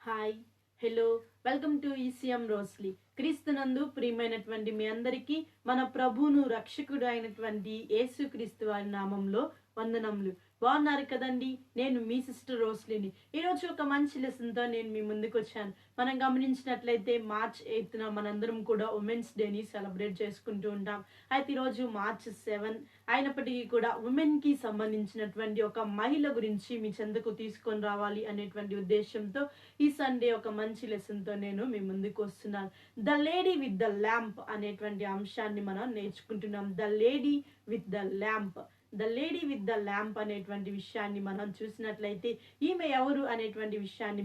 Hi hello welcome to ECM రోస్లీ. క్రీస్తునందు ప్రియమైనటువంటి మీ అందరికీ మన ప్రభువును రక్షకుడు అయినటువంటి యేసుక్రీస్తు వారి నామంలో వందనములు. బాగున్నారు కదండి? నేను మీ సిస్టర్ రోస్లీని. ఈరోజు ఒక మంచి లెసన్తో నేను మీ ముందుకు వచ్చాను. మనం గమనించినట్లయితే March 8th మనందరం కూడా ఉమెన్స్ డేని సెలబ్రేట్ చేసుకుంటూ ఉంటాం. అయితే ఈరోజు March 7 అయినప్పటికీ కూడా ఉమెన్కి సంబంధించినటువంటి ఒక మహిళ గురించి మీ చెంతకు తీసుకొని రావాలి అనేటువంటి ఉద్దేశంతో ఈ సండే ఒక మంచి లెసన్తో నేను మీ ముందుకు వస్తున్నాను. The lady with the lamp అనేటువంటి అంశాన్ని మనం నేర్చుకుంటున్నాం. The lady with the lamp అనేటువంటి విషయాన్ని మనం చూసినట్లయితే ఈమె ఎవరు అనేటువంటి విషయాన్ని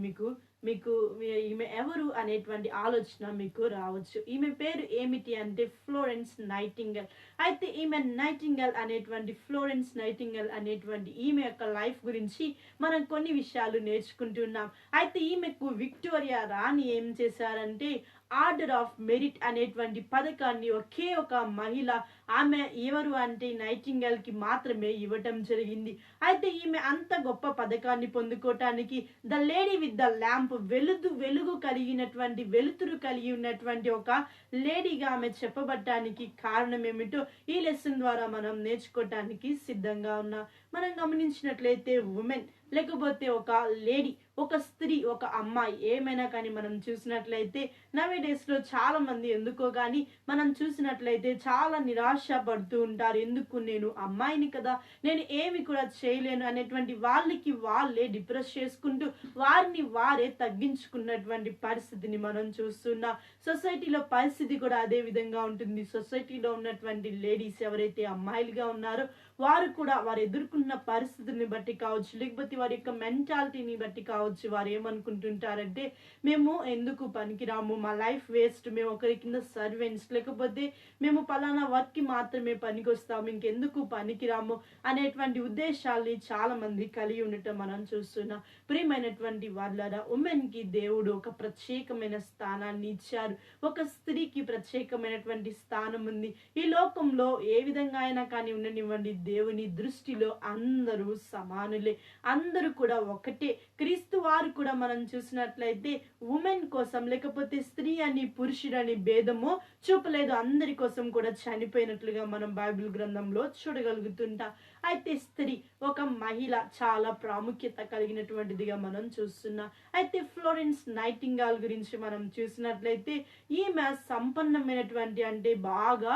ఈమె ఎవరు అనేటువంటి ఆలోచన మీకు రావచ్చు. ఈమె పేరు ఏమిటి అంటే ఫ్లోరెన్స్ నైటింగేల్. అయితే ఈమె ఫ్లోరెన్స్ నైటింగేల్ అనేటువంటి ఈమె యొక్క లైఫ్ గురించి మనం కొన్ని విషయాలు నేర్చుకుంటున్నాం. అయితే ఈమెకు విక్టోరియా రాణి ఏం చేశారంటే ఆర్డర్ ఆఫ్ మెరిట్ అనేటువంటి పథకాన్ని ఒకే ఒక మహిళ, ఆమె ఎవరు అంటే నైటింగేల్ కి మాత్రమే ఇవ్వటం జరిగింది. అయితే ఈమె అంత గొప్ప పథకాన్ని పొందుకోవటానికి the lady with the lamp వెలుతురు కలిగి ఉన్నటువంటి ఒక లేడీగా ఆమె చెప్పబడటానికి కారణం ఏమిటో ఈ లెసన్ ద్వారా మనం నేర్చుకోవటానికి సిద్ధంగా ఉన్నాం. మనం గమనించినట్లయితే ఉమెన్ లేకపోతే ఒక లేడీ, ఒక స్త్రీ, ఒక అమ్మాయి ఏమైనా కానీ మనం చూసినట్లయితే నవే డేస్లో చాలా మంది ఎందుకో కానీ మనం చూసినట్లయితే చాలా నిరాశ పడుతూ ఉంటారు. ఎందుకు, నేను అమ్మాయిని కదా, నేను ఏమి కూడా చేయలేను అనేటువంటి వాళ్ళే డిప్రెస్ చేసుకుంటూ వారిని వారే తగ్గించుకున్నటువంటి పరిస్థితిని మనం చూస్తున్నాం. సొసైటీలో పరిస్థితి కూడా అదే విధంగా ఉంటుంది. సొసైటీలో ఉన్నటువంటి లేడీస్ ఎవరైతే అమ్మాయిలుగా ఉన్నారో వారు కూడా వారు ఎదుర్కొన్న పరిస్థితిని బట్టి కావచ్చు, లేకపోతే వారి యొక్క మెంటాలిటీని బట్టి కావచ్చు, వారు ఏమనుకుంటుంటారంటే మేము ఎందుకు పనికిరాము, మా లైఫ్ వేస్ట్, మేము ఒకరి కింద సర్వెంట్స్, లేకపోతే మేము పలానా వర్క్కి మాత్రమే పనికొస్తాము, ఇంకెందుకు పనికిరాము అనేటువంటి ఉద్దేశాల్ని చాలా మంది కలిగి ఉండటం మనం చూస్తున్నాం. ప్రియమైనటువంటి వాళ్ళారా, ఉమెన్కి దేవుడు ఒక ప్రత్యేకమైన స్థానాన్ని ఇచ్చారు. ఒక స్త్రీకి ప్రత్యేకమైనటువంటి స్థానం ఉంది. ఈ లోకంలో ఏ విధంగా అయినా కానీ ఉండనివ్వండి, దేవుని దృష్టిలో అందరూ సమానులే, అందరూ కూడా ఒకటే. క్రీస్తు వారు కూడా మనం చూసినట్లయితే ఉమెన్ కోసం, లేకపోతే స్త్రీ అని పురుషుడని భేదము చూపలేదు, అందరి కోసం కూడా చనిపోయినట్లుగా మనం బైబిల్ గ్రంథంలో చూడగలుగుతుంటాం. అయితే స్త్రీ, ఒక మహిళ చాలా ప్రాముఖ్యత కలిగినటువంటిదిగా మనం చూస్తున్నాం. అయితే ఫ్లోరెన్స్ నైటింగేల్ గురించి మనం చూసినట్లయితే ఈమె సంపన్నమైనటువంటి, అంటే బాగా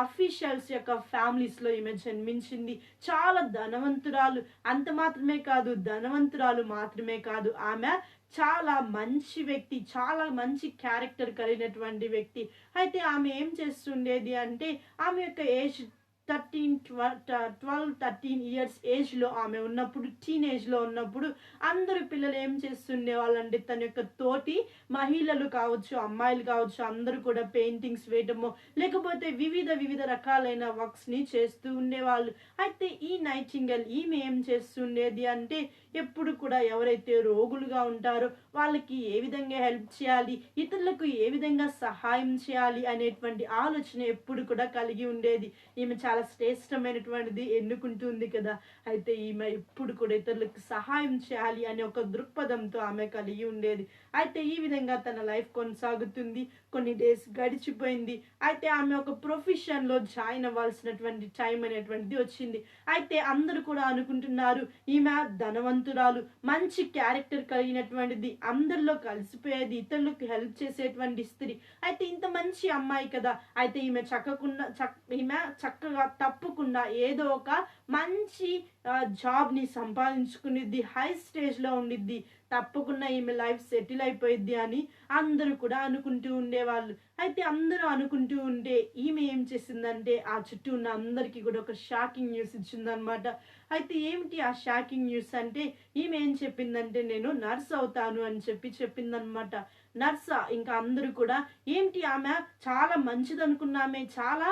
అఫీషియల్స్ యొక్క ఫ్యామిలీస్ లో ఈమె జన్మించింది. చాలా ధనవంతురాలు, అంత మాత్రమే కాదు, ధనవంతురాలు మాత్రమే కాదు, ఆమె చాలా మంచి వ్యక్తి, చాలా మంచి క్యారెక్టర్ కలిగినటువంటి వ్యక్తి. అయితే ఆమె ఏం చేస్తుండేది అంటే ఆమె యొక్క ఏజ్ 13 ఇయర్స్ ఏజ్లో ఆమె ఉన్నప్పుడు, టీనేజ్లో ఉన్నప్పుడు అందరు పిల్లలు ఏం చేస్తుండే వాళ్ళంటే తన యొక్క తోటి మహిళలు కావచ్చు, అమ్మాయిలు కావచ్చు, అందరూ కూడా పెయింటింగ్స్ వేయటము, లేకపోతే వివిధ రకాలైన వర్క్స్ని చేస్తూ ఉండేవాళ్ళు. అయితే ఈ నైటింగేల్ ఈమె ఏం చేస్తుండేది అంటే ఎప్పుడు కూడా ఎవరైతే రోగులుగా ఉంటారో వాళ్ళకి ఏ విధంగా హెల్ప్ చేయాలి, ఇతరులకు ఏ విధంగా సహాయం చేయాలి అనేటువంటి ఆలోచన ఎప్పుడు కూడా కలిగి ఉండేది. ఈమె చాలా శ్రేష్టమైనటువంటిది ఎన్నుకుంటుంది కదా. అయితే ఈమె ఎప్పుడు కూడా ఇతరులకు సహాయం చేయాలి అనే ఒక దృక్పథంతో ఆమె కలిగి ఉండేది. అయితే ఈ విధంగా తన లైఫ్ కొనసాగుతుంది. కొన్ని డేస్ గడిచిపోయింది. అయితే ఆమె ఒక ప్రొఫెషన్లో జాయిన్ అవ్వాల్సినటువంటి టైం అనేటువంటిది వచ్చింది. అయితే అందరూ కూడా అనుకుంటున్నారు ఈమె ధనవంతురాలు, మంచి క్యారెక్టర్ కలిగినటువంటిది, అందరిలో కలిసిపోయేది, ఇతరులకు హెల్ప్ చేసేటువంటి స్త్రీ, అయితే ఇంత మంచి అమ్మాయి కదా, అయితే ఈమె చక్కగా తప్పకుండా ఏదో ఒక మంచి జాబ్ని సంపాదించుకునిద్ది, హై స్టేజ్లో ఉండిద్ది, తప్పకుండా ఈమె లైఫ్ సెటిల్ అయిపోయిద్ది అని అందరూ కూడా అనుకుంటూ ఉండేవాళ్ళు. అయితే అందరూ అనుకుంటూ ఉంటే ఈమె ఏం చేసిందంటే ఆ చుట్టూ ఉన్న అందరికీ కూడా ఒక షాకింగ్ న్యూస్ ఇచ్చిందనమాట. అయితే ఏమిటి ఆ షాకింగ్ న్యూస్ అంటే ఈమె ఏం చెప్పిందంటే నేను నర్స్ అవుతాను అని చెప్పిందనమాట. నర్సా? ఇంకా అందరూ కూడా ఏంటి, ఆమె చాలా మంచిదనుకున్నామే, చాలా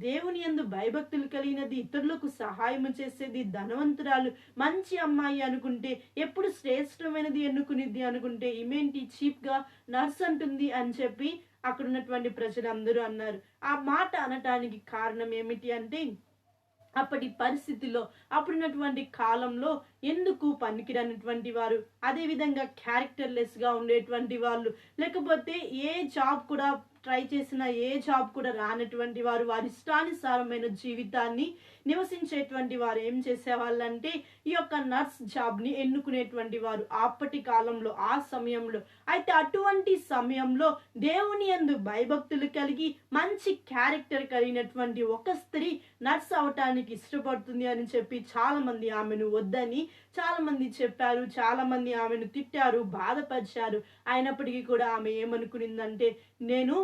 దేవుని యందు భయభక్తులు కలిగినది, ఇతరులకు సహాయం చేసేది, ధనవంతురాలు, మంచి అమ్మాయి అనుకుంటే, ఎప్పుడు శ్రేష్టమైనది ఎన్నుకునిద్ది అనుకుంటే ఈమెంటి చీప్గా నర్స్ అంటుంది అని చెప్పి అక్కడ ఉన్నటువంటి ప్రజలందరూ అన్నారు. ఆ మాట అనటానికి కారణం ఏమిటి అంటే అప్పటి పరిస్థితిలో, అప్పుడున్నటువంటి కాలంలో ఎందుకు పనికిరానటువంటి వారు, అదేవిధంగా క్యారెక్టర్లెస్గా ఉండేటువంటి వాళ్ళు, లేకపోతే ఏ జాబ్ కూడా ట్రై చేసిన ఏ జాబ్ కూడా రానటువంటి వారు, వారి ఇష్టానుసారమైన జీవితాన్ని నివసించేటువంటి వారు ఏం చేసేవాళ్ళంటే ఈ యొక్క నర్స్ జాబ్ని ఎన్నుకునేటువంటి వారు అప్పటి కాలంలో, ఆ సమయంలో. అయితే అటువంటి సమయంలో దేవుని యందు భయభక్తులు కలిగి మంచి క్యారెక్టర్ కలిగినటువంటి ఒక స్త్రీ నర్స్ అవటానికి ఇష్టపడుతుంది అని చెప్పి చాలా మంది ఆమెను వద్దని చాలా మంది చెప్పారు, చాలా మంది ఆమెను తిట్టారు, బాధపరిచారు. అయినప్పటికీ కూడా ఆమె ఏమనుకునిందంటే నేను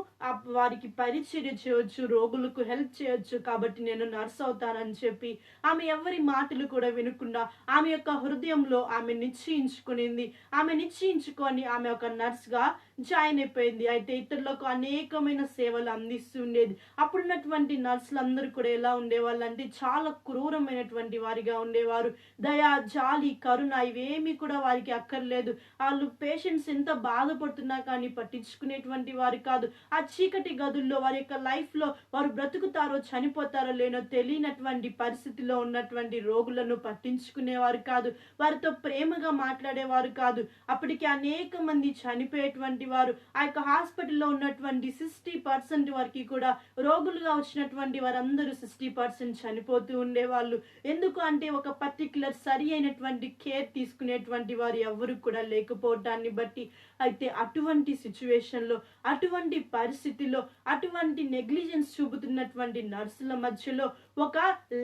వారికి పరిచర్య చేయొచ్చు, రోగులకు హెల్ప్ చేయొచ్చు, కాబట్టి నేను నర్స్ అవుతానని చెప్పి ఆమె ఎవరి మాటలు కూడా వినకుండా ఆమె యొక్క హృదయంలో ఆమె నిశ్చయించుకునింది. ఆమె నిశ్చయించుకొని ఆమె ఒక నర్స్గా జాయిన్ అయిపోయింది. అయితే ఇతరులకు అనేకమైన సేవలు అందిస్తూ ఉండేది. అప్పుడున్నటువంటి నర్సులు అందరూ కూడా ఎలా ఉండేవాళ్ళు అంటే చాలా క్రూరమైనటువంటి వారిగా ఉండేవారు. దయా, జాలి, కరుణ ఇవేమీ కూడా వారికి అక్కర్లేదు. వాళ్ళు పేషెంట్స్ ఎంత బాధపడుతున్నా కానీ పట్టించుకునేటువంటి వారు కాదు. ఆ చీకటి గదుల్లో వారి యొక్క లైఫ్లో వారు బ్రతుకుతారో చనిపోతారో లేనో తెలియనటువంటి పరిస్థితిలో ఉన్నటువంటి రోగులను పట్టించుకునేవారు కాదు. వారితో ప్రేమగా మాట్లాడేవారు కాదు. అప్పటికి అనేక మంది చనిపోయేటువంటి వారు. ఆ యొక్క హాస్పిటల్లో ఉన్నటువంటి 60% వరకు కూడా రోగులుగా వచ్చినటువంటి వారందరూ 60% చనిపోతూ ఉండేవాళ్ళు. ఎందుకు అంటే ఒక పర్టిక్యులర్ సరి అయినటువంటి కేర్ తీసుకునేటువంటి వారు ఎవరు కూడా లేకపోవటాన్ని బట్టి. అయితే అటువంటి సిచ్యువేషన్లో, అటువంటి పరిస్థితిలో, అటువంటి నెగ్లిజెన్స్ చూపుతున్నటువంటి నర్సుల మధ్యలో ఒక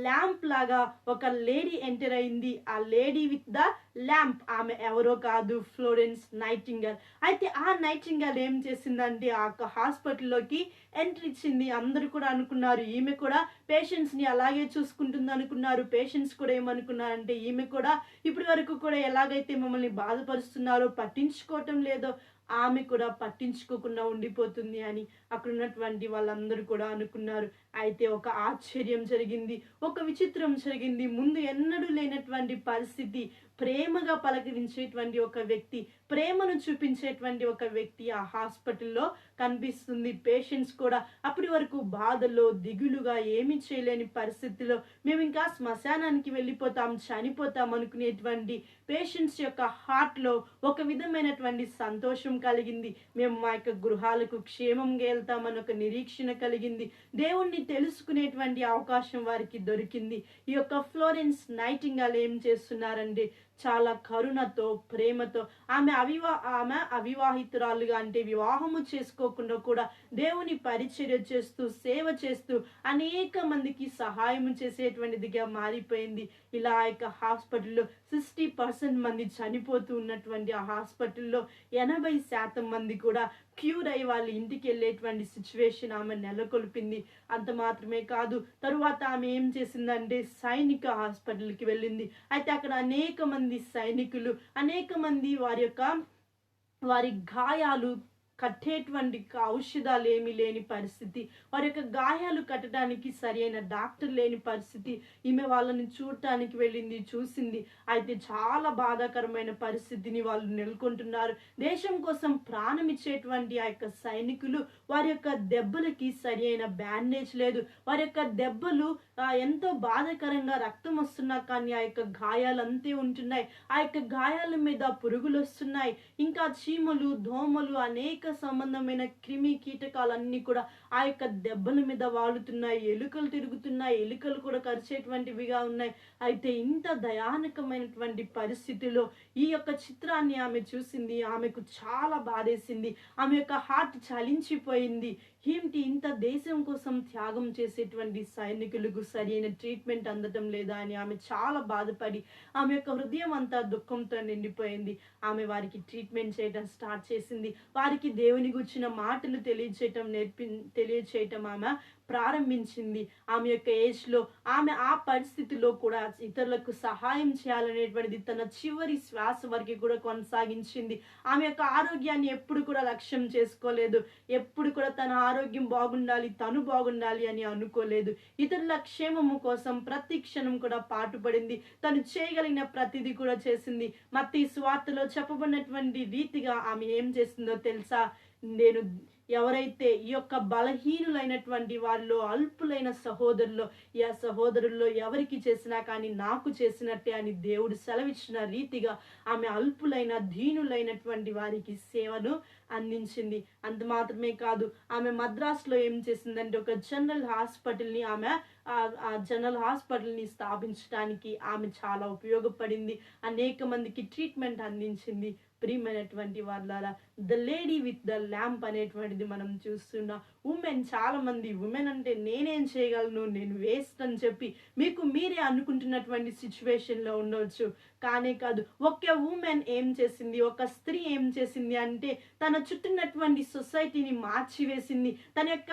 ల్యాంప్ లాగా ఒక లేడీ ఎంటర్ అయింది. ఆ లేడీ విత్ ద ల్యాంప్ ఆమె ఎవరో కాదు, ఫ్లోరెన్స్ నైటింగేల్. అయితే ఆ నైటింగేల్ ఏం చేసిందంటే ఆ హాస్పిటల్లోకి ఎంట్రీ ఇచ్చింది. అందరూ కూడా అనుకున్నారు ఈమె కూడా పేషెంట్స్ని అలాగే చూసుకుంటుంది అనుకున్నారు. పేషెంట్స్ కూడా ఏమనుకున్నారంటే ఈమె కూడా ఇప్పటి వరకు కూడా ఎలాగైతే మమ్మల్ని బాధపరుస్తున్నారో, పట్టించుకోవటం లేదో ఆమె కూడా పట్టించుకోకుండా ఉండిపోతుంది అని అక్కడ ఉన్నటువంటి వాళ్ళందరూ కూడా అనుకున్నారు. అయితే ఒక ఆశ్చర్యం జరిగింది, ఒక విచిత్రం జరిగింది. ముందు ఎన్నడూ లేనటువంటి పరిస్థితి. ప్రేమగా పలకరించేటువంటి ఒక వ్యక్తి, ప్రేమను చూపించేటువంటి ఒక వ్యక్తి ఆ హాస్పిటల్లో కనిపిస్తుంది. పేషెంట్స్ కూడా అప్పటి వరకు బాధలో, దిగులుగా, ఏమీ చేయలేని పరిస్థితిలో మేము ఇంకా శ్మశానానికి వెళ్ళిపోతాం, చనిపోతాం అనుకునేటువంటి పేషెంట్స్ యొక్క హార్ట్లో ఒక విధమైనటువంటి సంతోషం కలిగింది. మేము మా యొక్క గృహాలకు క్షేమంగా వెళ్తామని ఒక నిరీక్షణ కలిగింది. దేవుణ్ణి తెలుసుకునేటువంటి అవకాశం వారికి దొరికింది. ఈ యొక్క ఫ్లోరెన్స్ నైటింగేల్ ఏం చేస్తున్నారంటే చాలా కరుణతో, ప్రేమతో ఆమె అవివాహితురాలుగా అంటే వివాహము చేసుకోకుండా కూడా దేవుని పరిచర్య చేస్తూ, సేవ చేస్తూ అనేక మందికి సహాయం చేసేటువంటిదిగా మారిపోయింది. ఇలా యొక్క హాస్పిటల్లో 60% మంది చనిపోతూ ఉన్నటువంటి ఆ హాస్పిటల్లో 80% మంది కూడా క్యూర్ అయ్యి వాళ్ళ ఇంటికి వెళ్ళేటువంటి సిచ్యువేషన్ ఆమె నెలకొల్పింది. అంత మాత్రమే కాదు, తరువాత ఆమె ఏం చేసిందంటే సైనిక హాస్పిటల్కి వెళ్ళింది. అయితే అక్కడ అనేక మంది సైనికులు, అనేక మంది వారి గాయాలు కట్టేటువంటి ఔషధాలు ఏమీ లేని పరిస్థితి, వారి యొక్క గాయాలు కట్టడానికి సరి అయిన డాక్టర్ లేని పరిస్థితి. ఈమె వాళ్ళని చూడటానికి వెళ్ళింది, చూసింది. అయితే చాలా బాధాకరమైన పరిస్థితిని వాళ్ళు నెలకొంటున్నారు. దేశం కోసం ప్రాణం ఇచ్చేటువంటి ఆ యొక్క సైనికులు వారి యొక్క దెబ్బలకి సరి అయిన బ్యాండేజ్ లేదు. వారి యొక్క దెబ్బలు ఎంతో బాధాకరంగా రక్తం వస్తున్నా కానీ ఆ యొక్క గాయాలు అంతే ఉంటున్నాయి. ఆ యొక్క గాయాల మీద పురుగులు వస్తున్నాయి, ఇంకా చీమలు, దోమలు, అనేక సంబంధమైన క్రిమి కీటకాలన్నీ కూడా ఆ యొక్క దెబ్బల మీద వాలుతున్నాయి. ఎలుకలు తిరుగుతున్నాయి, ఎలుకలు కూడా కరిచేటువంటివిగా ఉన్నాయి. అయితే ఇంత దయానకమైనటువంటి పరిస్థితిలో ఈ యొక్క చిత్రాన్ని ఆమె చూసింది. ఆమెకు చాలా బాధేసింది. ఆమె యొక్క హార్ట్ చలించిపోయింది. ఏంటి ఇంత దేశం కోసం త్యాగం చేసేటువంటి సైనికులకు సరి అయిన ట్రీట్మెంట్ అందటం లేదా అని ఆమె చాలా బాధపడి ఆమె యొక్క హృదయం అంతా దుఃఖంతో నిండిపోయింది. ఆమె వారికి ట్రీట్మెంట్ చేయడం స్టార్ట్ చేసింది. వారికి దేవుని గురించిన మాటలు తెలియచేయటం ఆమె ప్రారంభించింది. ఆమె యొక్క ఏజ్లో ఆమె ఆ పరిస్థితిలో కూడా ఇతరులకు సహాయం చేయాలనేటువంటిది తన చివరి శ్వాస వరకు కూడా కొనసాగించింది. ఆమె యొక్క ఆరోగ్యాన్ని ఎప్పుడు కూడా లక్ష్యం చేసుకోలేదు. ఎప్పుడు కూడా తన ఆరోగ్యం బాగుండాలి, తను బాగుండాలి అని అనుకోలేదు. ఇతరుల క్షేమము కోసం ప్రతి క్షణం కూడా పాటుపడింది. తను చేయగలిగిన ప్రతిదీ కూడా చేసింది. మత్తయి సువార్తలో చెప్పబడినటువంటి రీతిగా ఆమె ఏం చేసిందో తెలుసా? నేను ఎవరైతే ఈ యొక్క బలహీనులైనటువంటి వారిలో అల్పులైన సహోదరుల్లో ఎవరికి చేసినా కానీ నాకు చేసినట్టే అని దేవుడు సెలవిచ్చిన రీతిగా ఆమె అల్పులైన దీనులైనటువంటి వారికి సేవను అందించింది. అంత మాత్రమే కాదు, ఆమె మద్రాసులో ఏం చేసిందంటే ఒక జనరల్ హాస్పిటల్ని ఆ జనరల్ హాస్పిటల్ని స్థాపించడానికి ఆమె చాలా ఉపయోగపడింది. అనేక మందికి ట్రీట్మెంట్ అందించింది. ప్రియమైనటువంటి వాళ్ళారా, the lady with the lamp అనేటువంటిది మనం చూస్తున్నా. చాలా మంది ఉమెన్ అంటే నేనేం చేయగలను, నేను వేస్ట్ అని చెప్పి మీకు మీరే అనుకుంటున్నటువంటి సిచ్యువేషన్లో ఉండవచ్చు. కానే కాదు, ఒక ఉమెన్ ఏం చేసింది, ఒక స్త్రీ ఏం చేసింది అంటే తన చుట్టూన్నటువంటి సొసైటీని మార్చివేసింది. తన యొక్క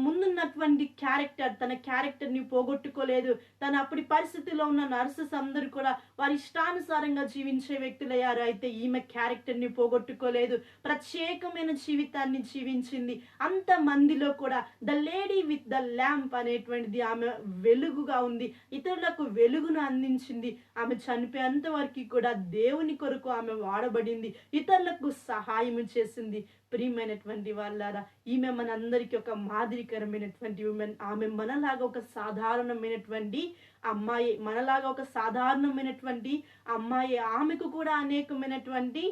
ముందున్నటువంటి తన క్యారెక్టర్ని పోగొట్టుకోలేదు. తన అప్పటి పరిస్థితిలో ఉన్న నర్సెస్ అందరూ కూడా వారి ఇష్టానుసారంగా జీవించే వ్యక్తులయ్యారు. అయితే ఈమె క్యారెక్టర్ని పోగొట్టుకోలేదు, ప్రత్యేకమైన జీవితాన్ని జీవించింది. అంత మందిలో కూడా the lady with the lamp అనేటువంటిది ఆమె వెలుగుగా ఉంది, ఇతరులకు వెలుగును అందించింది. ఆమె చనిపోయేంత వరకు కూడా దేవుని కొరకు ఆమె వాడబడింది, ఇతరులకు సహాయం చేసింది. ప్రియమైనటువంటి వాళ్ళారా, ఈమె మనందరికీ ఒక మాదిరికరమైనటువంటి ఉమెన్. ఆమె మనలాగా ఒక సాధారణమైనటువంటి అమ్మాయి. ఆమెకు కూడా అనేకమైనటువంటి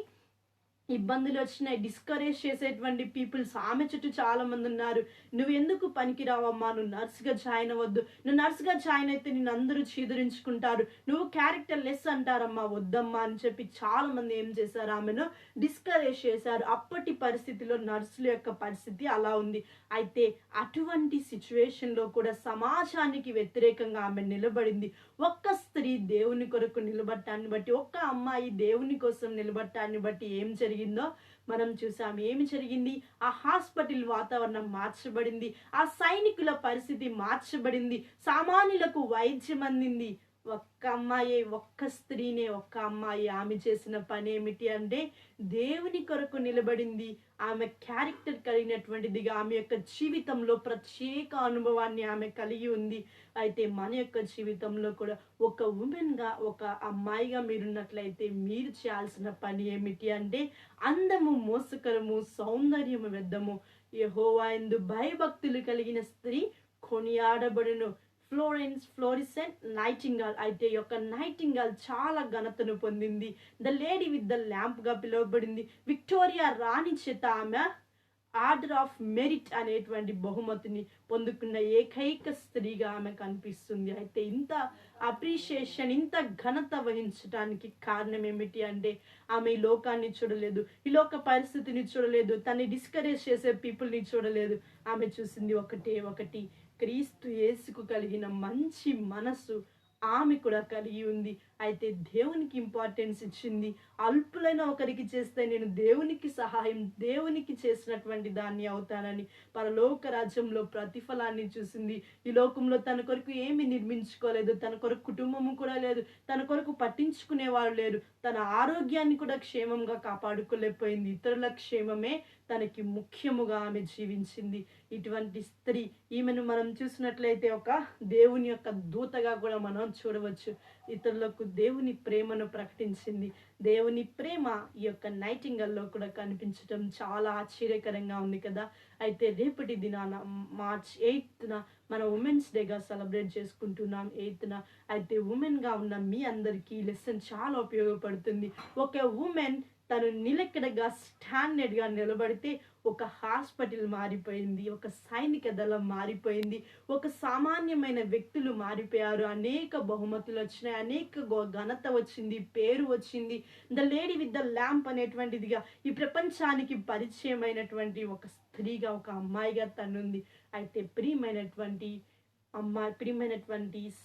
ఇబ్బందులు వచ్చినాయి. డిస్కరేజ్ చేసేటువంటి పీపుల్స్ ఆమె చుట్టూ చాలా మంది ఉన్నారు. నువ్వు ఎందుకు పనికిరావమ్మా, నువ్వు నర్స్గా జాయిన్ అవ్వద్దు, నువ్వు నర్స్గా జాయిన్ అయితే నిన్ను అందరూ చీదరించుకుంటారు, నువ్వు క్యారెక్టర్ లెస్ అంటారమ్మా, వద్దమ్మా అని చెప్పి చాలా మంది ఏం చేశారు, ఆమెను డిస్కరేజ్ చేశారు. అప్పటి పరిస్థితిలో నర్సుల యొక్క పరిస్థితి అలా ఉంది. అయితే అటువంటి సిచ్యువేషన్లో కూడా సమాజానికి వ్యతిరేకంగా ఆమె నిలబడింది. ఒక్క స్త్రీ దేవుని కొరకు నిలబడటాన్ని బట్టి, ఒక్క అమ్మాయి దేవుని కోసం నిలబడటాన్ని బట్టి ఏం జరిగిందో మనం చూసాం. ఏమి జరిగింది? ఆ హాస్పిటల్ వాతావరణం మార్చబడింది, ఆ సైనికుల పరిస్థితి మార్చబడింది, సామాన్యులకు వైద్యం అందింది. ఒక్క అమ్మాయి ఆమె చేసిన పని ఏమిటి అంటే దేవుని కొరకు నిలబడింది. ఆమె క్యారెక్టర్ కలిగినటువంటిదిగా ఆమె యొక్క జీవితంలో ప్రత్యేక అనుభవాన్ని ఆమె కలిగి ఉంది. అయితే మన యొక్క జీవితంలో కూడా ఒక ఉమెన్గా, ఒక అమ్మాయిగా మీరున్నట్లయితే మీరు చేయాల్సిన పని ఏమిటి అంటే అందము మోసకరము, సౌందర్యము వ్యర్థము, యెహోవా యందు భయభక్తులు కలిగిన స్త్రీ కొనియాడబడును. Florence Nightingale. అయితే ఈ యొక్క నైటింగల్ చాలా ఘనతను పొందింది. The lady with the lamp గా పిలువబడింది. విక్టోరియా రాణి చేత ఆమె ఆర్డర్ ఆఫ్ మెరిట్ అనేటువంటి బహుమతిని పొందుకున్న ఏకైక స్త్రీగా ఆమె కనిపిస్తుంది. అయితే ఇంత అప్రిషియేషన్, ఇంత ఘనత వహించడానికి కారణం ఏమిటి అంటే ఆమె ఈ లోకాన్ని చూడలేదు, ఈ లోక పరిస్థితిని చూడలేదు, తనని డిస్కరేజ్ చేసే పీపుల్ని చూడలేదు. ఆమె చూసింది ఒకటి, క్రీస్తు యేసుకు కలిగిన మంచి మనసు ఆమె కూడా కలిగి ఉంది. అయితే దేవునికి ఇంపార్టెన్స్ ఇచ్చింది. అల్పులైన ఒకరికి చేస్తే నేను దేవునికి చేసినటువంటి దాన్ని అవుతానని పరలోక రాజ్యంలో ప్రతిఫలాన్ని చూసింది. ఈ లోకంలో తన కొరకు ఏమి నిర్మించుకోలేదు, తన కొరకు కుటుంబము కూడా లేదు, తన కొరకు పట్టించుకునేవారు లేరు, తన ఆరోగ్యాన్ని కూడా క్షేమంగా కాపాడుకోలేకపోయింది. ఇతరుల క్షేమమే తనకి ముఖ్యముగా ఆమె జీవించింది. ఇటువంటి స్త్రీ, ఈమెను మనం చూసినట్లయితే ఒక దేవుని యొక్క దూతగా కూడా మనం చూడవచ్చు. ఇతరులకు దేవుని ప్రేమను ప్రకటించింది. దేవుని ప్రేమ ఈ యొక్క నైటింగల్లో కూడా కనిపించడం చాలా ఆశ్చర్యకరంగా ఉంది కదా. అయితే రేపటి దినాన మార్చ్ 8న మన ఉమెన్స్ డేగా సెలబ్రేట్ చేసుకుంటున్నాం 8న. అయితే ఉమెన్గా ఉన్న మీ అందరికీ ఈ లెసన్ చాలా ఉపయోగపడుతుంది. ఒక ఉమెన్ తను నిలకడగా స్టాండర్డ్గా నిలబడితే ఒక హాస్పిటల్ మారిపోయింది, ఒక సైనిక దళం మారిపోయింది, ఒక సామాన్యమైన వ్యక్తులు మారిపోయారు. అనేక బహుమతులు వచ్చినాయి, అనేక ఘనత వచ్చింది, పేరు వచ్చింది. The lady with the lamp అనేటువంటిదిగా ఈ ప్రపంచానికి పరిచయమైనటువంటి ఒక స్త్రీగా, ఒక అమ్మాయిగా తనుంది. అయితే ప్రియమైనటువంటి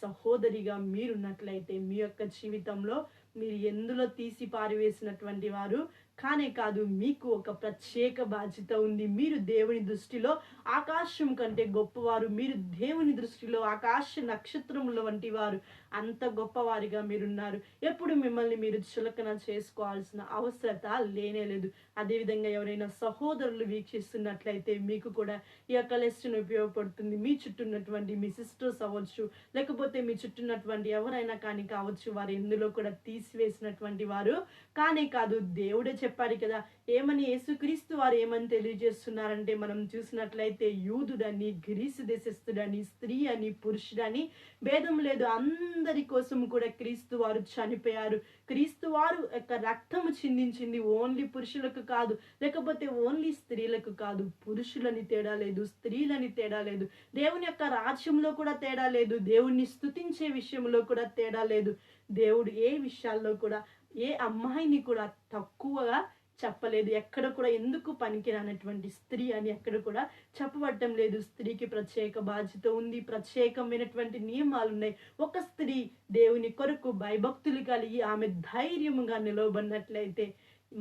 సహోదరిగా మీరున్నట్లయితే మీ యొక్క జీవితంలో మీరు ఎందులో తీసి పారివేసినటువంటి వారు కానే కాదు, మీకు ఒక ప్రత్యేక బాధ్యత ఉంది. మీరు దేవుని దృష్టిలో ఆకాశం కంటే గొప్పవారు, మీరు దేవుని దృష్టిలో ఆకాశ నక్షత్రముల వంటి వారు. అంత గొప్పవారిగా మీరున్నారు. ఎప్పుడు మిమ్మల్ని మీరు చులకన చేసుకోవాల్సిన అవసరత లేనే లేదు. అదేవిధంగా ఎవరైనా సహోదరులు వీక్షిస్తున్నట్లయితే మీకు కూడా ఈ యొక్క లెసన్ ఉపయోగపడుతుంది. మీ చుట్టూ ఉన్నటువంటి మీ సిస్టర్స్ అవ్వచ్చు, లేకపోతే మీ చుట్టూ ఉన్నటువంటి ఎవరైనా కానీ కావచ్చు, వారు ఎందులో కూడా తీసివేసినటువంటి వారు కానే కాదు. దేవుడే చెప్పాడు కదా, ఏమని యేసుక్రీస్తు వారు ఏమని తెలియజేస్తున్నారంటే, మనం చూసినట్లయితే యూదుడని, గ్రీసు దేశస్థుడని, స్త్రీ అని, పురుషుడని భేదం లేదు. అందరి కోసం కూడా క్రీస్తు వారు చనిపోయారు. క్రీస్తు వారు యొక్క రక్తము చిందించింది ఓన్లీ పురుషులకు కాదు, లేకపోతే ఓన్లీ స్త్రీలకు కాదు. పురుషులని తేడా లేదు, స్త్రీలని తేడా లేదు, దేవుని యొక్క రాజ్యంలో కూడా తేడా లేదు, దేవుణ్ణి స్తుతించే విషయంలో కూడా తేడా లేదు. దేవుడు ఏ విషయాల్లో కూడా ఏ అమ్మాయిని కూడా తక్కువగా చెప్పలేదు. ఎక్కడ కూడా ఎందుకు పనికిరానటువంటి స్త్రీ అని ఎక్కడ కూడా చెప్పబడటం లేదు. స్త్రీకి ప్రత్యేక బాధ్యత ఉంది, ప్రత్యేకమైనటువంటి నియమాలు ఉన్నాయి. ఒక స్త్రీ దేవుని కొరకు భయభక్తులు కలిగి ఆమె ధైర్యముగా నిలవబడినట్లయితే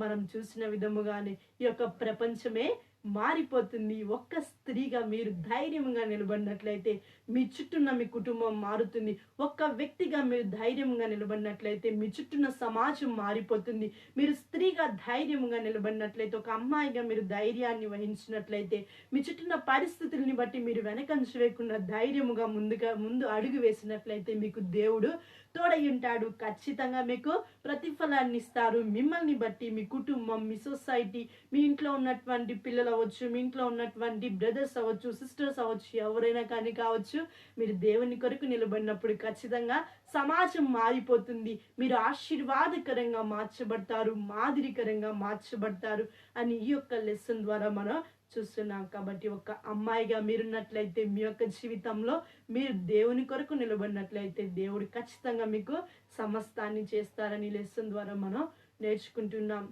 మనం చూసిన విధముగానే ఈ యొక్క ప్రపంచమే మారిపోతుంది. ఒక్క స్త్రీగా మీరు ధైర్యంగా నిలబడినట్లయితే మీ చుట్టూన్న మీ కుటుంబం మారుతుంది. ఒక్క వ్యక్తిగా మీరు ధైర్యంగా నిలబడినట్లయితే మీ చుట్టూన్న సమాజం మారిపోతుంది. మీరు స్త్రీగా ధైర్యంగా నిలబడినట్లయితే, ఒక అమ్మాయిగా మీరు ధైర్యాన్ని వహించినట్లయితే, మీ చుట్టూన్న పరిస్థితుల్ని బట్టి మీరు వెనకంజ వేయకుండా ధైర్యముగా ముందు అడుగు వేసినట్లయితే మీకు దేవుడు తోడై ఉంటాడు. ఖచ్చితంగా మీకు ప్రతిఫలాన్ని ఇస్తారు. మిమ్మల్ని బట్టి మీ కుటుంబం, మీ సొసైటీ, మీ ఇంట్లో ఉన్నటువంటి పిల్లలు అవ్వచ్చు, మీ ఇంట్లో ఉన్నటువంటి బ్రదర్స్ అవ్వచ్చు, సిస్టర్స్ అవ్వచ్చు, ఎవరైనా కానీ కావచ్చు, మీరు దేవుని కొరకు నిలబడినప్పుడు ఖచ్చితంగా సమాజం మారిపోతుంది. మీరు ఆశీర్వాదకరంగా మార్చబడతారు, మాదిరికరంగా మార్చబడతారు అని ఈ యొక్క లెసన్ ద్వారా మనం చూస్తున్నాం. కాబట్టి ఒక అమ్మాయిగా మీరున్నట్లయితే మీ యొక్క జీవితంలో మీరు దేవుని కొరకు నిలబడినట్లయితే దేవుడు ఖచ్చితంగా మీకు సమస్తాన్ని చేస్తారని లెసన్ ద్వారా మనం నేర్చుకుంటున్నాం.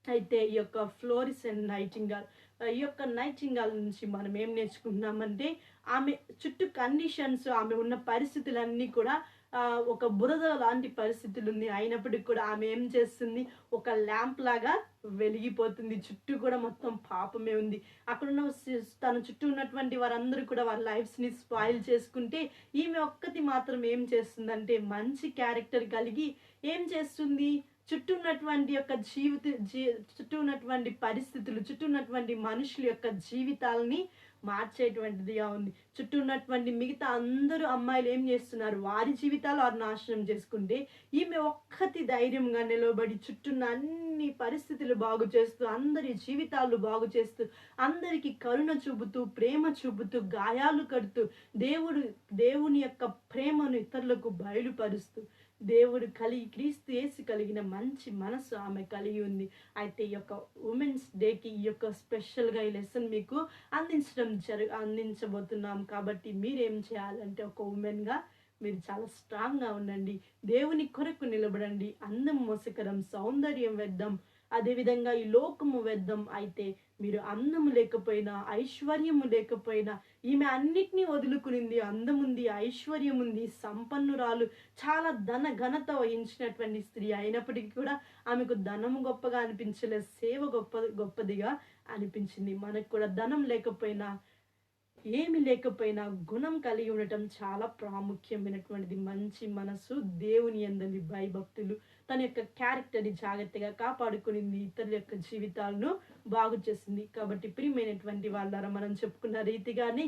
అయితే ఈ యొక్క ఫ్లోరెన్స్ నైటింగేల్, ఈ యొక్క నైటింగేల్ నుంచి మనం ఏం నేర్చుకుంటున్నామంటే, ఆమె చుట్టూ కండిషన్స్, ఆమె ఉన్న పరిస్థితులన్నీ కూడా ఒక బురద లాంటి పరిస్థితులు ఉంది. అయినప్పటికీ కూడా ఆమె ఏం చేస్తుంది, ఒక ల్యాంప్ లాగా వెలిగిపోతుంది. చుట్టూ కూడా మొత్తం పాపమే ఉంది. అక్కడున్న తన చుట్టూ ఉన్నటువంటి వారందరూ కూడా వారి లైఫ్స్ని స్పాయిల్ చేసుకుంటే, ఈమె ఒక్కటి మాత్రం ఏం చేస్తుందంటే మంచి క్యారెక్టర్ కలిగి ఏం చేస్తుంది, చుట్టూ ఉన్నటువంటి యొక్క చుట్టూ ఉన్నటువంటి పరిస్థితులు, చుట్టూ ఉన్నటువంటి మనుషుల యొక్క జీవితాలని మార్చేటువంటిదిగా ఉంది. చుట్టూ ఉన్నటువంటి మిగతా అందరూ అమ్మాయిలు ఏం చేస్తున్నారు, వారి జీవితాలు వారు నాశనం చేసుకుంటే, ఈమె ఒక్కటి ధైర్యంగా నిలబడి చుట్టూన్న అన్ని పరిస్థితులు బాగు చేస్తూ, అందరి జీవితాలు బాగు చేస్తూ, అందరికీ కరుణ చూపుతూ, ప్రేమ చూపుతూ, గాయాలు కడుతూ, దేవుని యొక్క ప్రేమను ఇతరులకు బయలుపరుస్తూ, క్రీస్తు యేసు కలిగిన మంచి మనసు ఆమె కలిగి ఉంది. అయితే ఈ యొక్క ఉమెన్స్ డేకి ఈ యొక్క స్పెషల్గా ఈ లెసన్ మీకు అందించబోతున్నాం. కాబట్టి మీరేం చేయాలంటే, ఒక ఉమెన్గా మీరు చాలా స్ట్రాంగ్గా ఉండండి, దేవుని కొరకు నిలబడండి, అందం మోసకరం, సౌందర్యం వెద్దాం, అదేవిధంగా ఈ లోకము వెద్దాం. అయితే మీరు అందము లేకపోయినా, ఐశ్వర్యము లేకపోయినా, ఈమె అన్నిటినీ వదులుకునింది. అందముంది, ఐశ్వర్యం ఉంది, సంపన్నురాలు, చాలా ఘనత వహించినటువంటి స్త్రీ. అయినప్పటికీ కూడా ఆమెకు ధనము గొప్పగా అనిపించలేదు, సేవ గొప్పదిగా అనిపించింది. మనకు కూడా ధనం లేకపోయినా, ఏమి లేకపోయినా గుణం కలిగి ఉండటం చాలా ప్రాముఖ్యమైనటువంటిది. మంచి మనసు, దేవుని యందలి భయభక్తులు, తన యొక్క క్యారెక్టర్ని జాగ్రత్తగా కాపాడుకునింది, ఇతరుల యొక్క జీవితాలను బాగు చేసింది. కాబట్టి ప్రియమైనటువంటి వాళ్ళారా, మనం చెప్పుకున్న రీతిగానే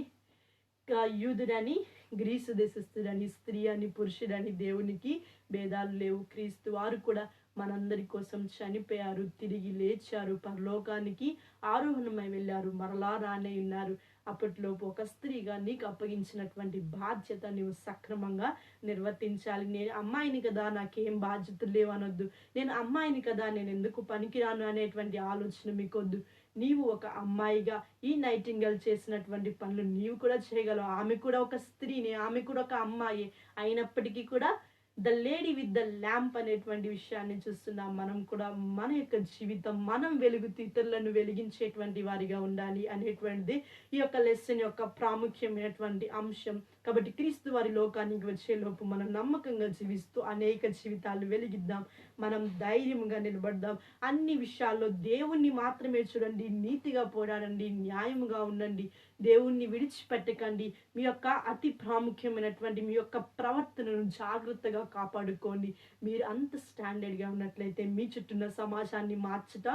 యూదుడని, గ్రీసు దేశస్థుడని, స్త్రీ అని, పురుషుడని దేవునికి భేదాలు లేవు. క్రీస్తు వారు కూడా మనందరి కోసం చనిపోయారు, తిరిగి లేచారు, పరలోకానికి ఆరోహణమై వెళ్ళారు, మరలా రానే ఉన్నారు. అప్పట్లోపు ఒక స్త్రీగా నీకు అప్పగించినటువంటి బాధ్యత నీవు సక్రమంగా నిర్వర్తించాలి. నేను అమ్మాయిని కదా, నాకేం బాధ్యతలు లేవనొద్దు, నేను అమ్మాయిని కదా, నేను ఎందుకు పనికిరాను అనేటువంటి ఆలోచన మీకొద్దు. నీవు ఒక అమ్మాయిగా ఈ నైటింగేల్ చేసినటువంటి పనులు నీవు కూడా చేయగలవు. ఆమె కూడా ఒక స్త్రీని, ఆమె కూడా ఒక అమ్మాయి. అయినప్పటికీ కూడా the lady with the lamp అనేటువంటి విషయాన్ని చూస్తున్నాం. మనం కూడా మన యొక్క జీవితం మనం వెలుగుతూ ఇతరులను వెలిగించేటువంటి వారిగా ఉండాలి అనేటువంటిది ఈ యొక్క లెసన్ యొక్క ప్రాముఖ్యమైనటువంటి అంశం. కాబట్టి క్రీస్తు వారి లోకానికి వచ్చే లోపు మనం నమ్మకంగా జీవిస్తూ అనేక జీవితాలు వెలిగిద్దాం. మనం ధైర్యంగా నిలబడదాం. అన్ని విషయాల్లో దేవుణ్ణి మాత్రమే చూడండి, నీతిగా పోరాడండి, న్యాయముగా ఉండండి, దేవుణ్ణి విడిచిపెట్టకండి. మీ యొక్క అతి ప్రాముఖ్యమైనటువంటి మీ యొక్క ప్రవర్తనను జాగ్రత్తగా కాపాడుకోండి. మీరు అంత స్టాండర్డ్గా ఉన్నట్లయితే మీ చుట్టూన్న సమాజాన్ని మార్చుట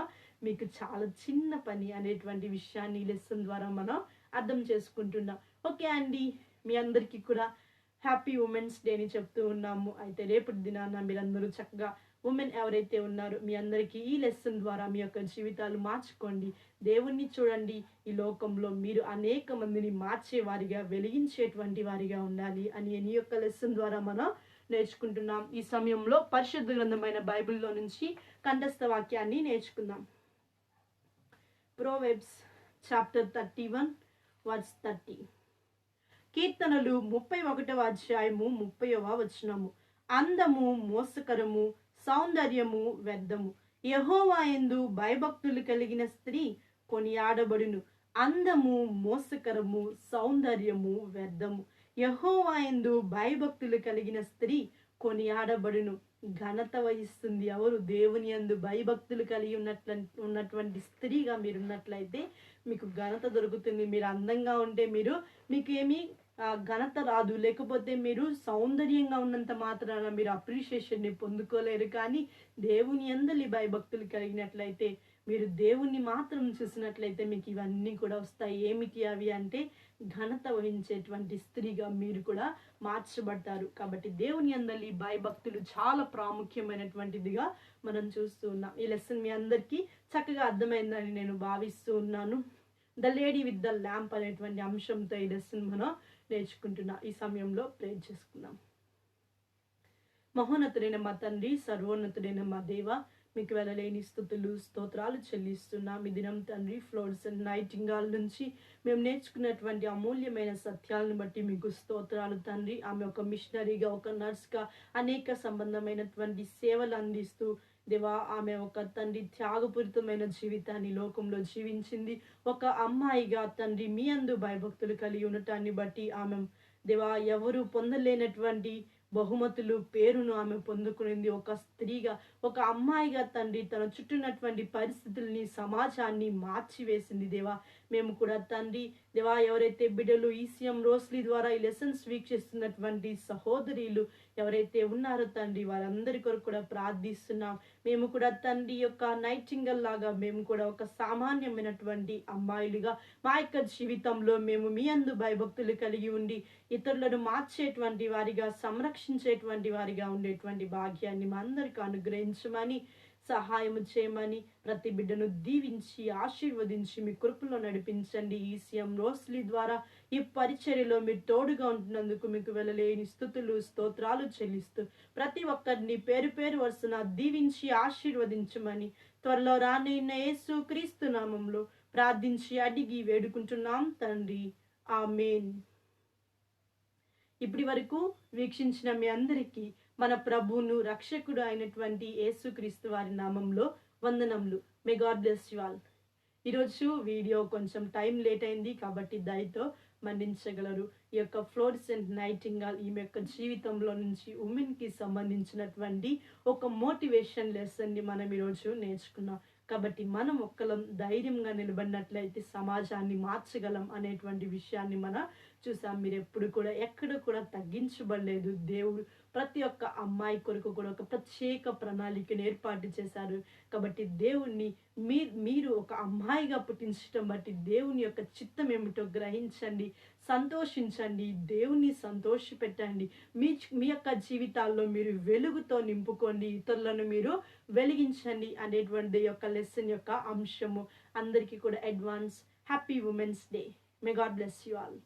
మీకు చాలా చిన్న పని అనేటువంటి విషయాన్ని ఈ లెసన్ ద్వారా మనం అర్థం చేసుకుంటున్నాం. ఓకే అండి, మీ అందరికీ కూడా హ్యాపీ ఉమెన్స్ డేని చెప్తూ ఉన్నాము. అయితే రేపటి దినాన మీరందరూ చక్కగా ఉమెన్ ఎవరైతే ఉన్నారో మీ అందరికీ ఈ లెసన్ ద్వారా మీ యొక్క జీవితాలు మార్చుకోండి. దేవుణ్ణి చూడండి. ఈ లోకంలో మీరు అనేక మందిని మార్చేవారిగా, వెలిగించేటువంటి వారిగా ఉండాలి అని ఈ యొక్క లెసన్ ద్వారా మనం నేర్చుకుంటున్నాం. ఈ సమయంలో పరిశుద్ధ గ్రంథమైన బైబిల్లో నుంచి కంఠస్థ వాక్యాన్ని నేర్చుకుందాం. Proverbs chapter 31 verse 30. కీర్తనలు 31వ అధ్యాయము 30వ వచనము. అందము మోసకరము, సౌందర్యము వ్యర్థము. యెహోవా యందు భయభక్తులు కలిగిన స్త్రీ కొనియాడబడును. అందము మోసకరము, సౌందర్యము వ్యర్థము. యెహోవా యందు భయభక్తులు కలిగిన స్త్రీ కొనియాడబడును. ఘనత వహిస్తుంది ఎవరు? దేవుని యందు భయభక్తులు కలిగి ఉన్నటువంటి స్త్రీగా మీరున్నట్లయితే మీకు ఘనత దొరుకుతుంది. మీరు అందంగా ఉంటే మీకు ఏమి ఘనత రాదు. లేకపోతే మీరు సౌందర్యంగా ఉన్నంత మాత్రాన మీరు అప్రిషియేషన్ని పొందుకోలేరు. కానీ దేవుని యందలి భయభక్తులు కలిగినట్లయితే, మీరు దేవుణ్ణి మాత్రం చూసినట్లయితే మీకు ఇవన్నీ కూడా వస్తాయి. ఏమిటి అవి అంటే ఘనత వహించేటువంటి స్త్రీగా మీరు కూడా మార్చబడతారు. కాబట్టి దేవుని యందలి భయభక్తులు చాలా ప్రాముఖ్యమైనటువంటిదిగా మనం చూస్తూ ఉన్నాం. ఈ లెసన్ మీ అందరికీ చక్కగా అర్థమైందని నేను భావిస్తూ ఉన్నాను. The lady with the lamp అనేటువంటి అంశంతో ఈ లెసన్ మనం నేర్చుకుంటున్నాం. ఈ సమయంలో ప్రేర్ చేసుకుందాం. మహోన్నతుడైన మా తండ్రి, సర్వోన్నతుడైన మా దేవ, మీకు వెళ్ళలేని స్తుతులు స్తోత్రాలు చెల్లిస్తున్నాం. ఈ దినం తండ్రి ఫ్లోరెన్స్ నైటింగేల్ నుంచి మేము నేర్చుకున్నటువంటి అమూల్యమైన సత్యాలను బట్టి మీకు స్తోత్రాలు తండ్రి. ఆమె ఒక మిషనరీగా, ఒక నర్స్గా అనేక సంబంధమైనటువంటి సేవలు అందిస్తూ దేవా, ఆమె ఒక తండ్రి త్యాగపూరితమైన జీవితాన్ని లోకంలో జీవించింది. ఒక అమ్మాయిగా తండ్రి మీ అందు భయభక్తులు కలిగి ఉండటాన్ని బట్టి ఆమె దేవా ఎవరు పొందలేనటువంటి బహుమతులు, పేరును ఆమె పొందుకునింది. ఒక స్త్రీగా, ఒక అమ్మాయిగా తండ్రి తన చుట్టూన్నటువంటి పరిస్థితుల్ని, సమాజాన్ని మార్చివేసింది. దేవా, మేము కూడా తండ్రి దేవా ఎవరైతే బిడ్డలు ఈసీఎం రోస్లీ ద్వారా ఈ లెసన్స్ వీక్షిస్తున్నటువంటి సహోదరులు ఎవరైతే ఉన్నారో తండ్రి, వారందరి కొరకు కూడా ప్రార్థిస్తున్నాం. మేము కూడా తండ్రి యొక్క నైటింగేల్ లాగా మేము కూడా ఒక సామాన్యమైనటువంటి అమ్మాయిలుగా మా యొక్క జీవితంలో మేము మీ అందు భయభక్తులు కలిగి ఉండి ఇతరులను మార్చేటువంటి వారిగా, సంరక్షించేటువంటి వారిగా ఉండేటువంటి భాగ్యాన్ని మా అందరికీ అనుగ్రహించమని, సహాయం చేయమని, ప్రతి బిడ్డను దీవించి ఆశీర్వదించి మీ కృపలో నడిపించండి. ఈసీఎం రోస్లీ ద్వారా ఈ పరిచర్యలో మీరు తోడుగా ఉంటున్నందుకు మీకు వెళ్ళలేని స్తుతులు స్తోత్రాలు చెల్లిస్తూ ప్రతి ఒక్కరిని పేరు పేరు వరుసన దీవించి ఆశీర్వదించమని త్వరలో రానైన యేసు క్రీస్తు నామంలో ప్రార్థించి అడిగి వేడుకుంటున్నాం తండ్రి. ఆమేన్. ఇప్పటి వరకు వీక్షించిన మీ అందరికీ మన ప్రభువును రక్షకుడు అయినటువంటి యేసుక్రీస్తు వారి నామంలో వందనములు. May God bless you all. ఈరోజు వీడియో కొంచెం టైం లేట్ అయింది కాబట్టి దయతో మన్నించగలరు. ఈ యొక్క ఫ్లోరెన్స్ నైటింగేల్ ఈమె యొక్క జీవితంలో నుంచి ఉమెన్కి సంబంధించినటువంటి ఒక మోటివేషన్ లెసన్ని మనం ఈరోజు నేర్చుకున్నాం. కాబట్టి మనం ఒక్కలం ధైర్యంగా నిలబడినట్లయితే సమాజాన్ని మార్చగలం అనేటువంటి విషయాన్ని మనం చూసాం. మీరు ఎప్పుడు కూడా ఎక్కడ కూడా తగ్గించబడలేదు. దేవుడు ప్రతి ఒక్క అమ్మాయి కొరకు కూడా ఒక ప్రత్యేక ప్రణాళికను ఏర్పాటు చేశారు. కాబట్టి దేవుణ్ణి మీరు ఒక అమ్మాయిగా పుట్టించడం బట్టి దేవుని యొక్క చిత్తం ఏమిటో గ్రహించండి, సంతోషించండి, దేవుణ్ణి సంతోషపెట్టండి. మీ యొక్క జీవితాల్లో మీరు వెలుగుతో నింపుకోండి, ఇతరులను మీరు వెలిగించండి అనేటువంటి యొక్క లెసన్ యొక్క అంశము. అందరికీ కూడా advance happy women's day. May God bless you all.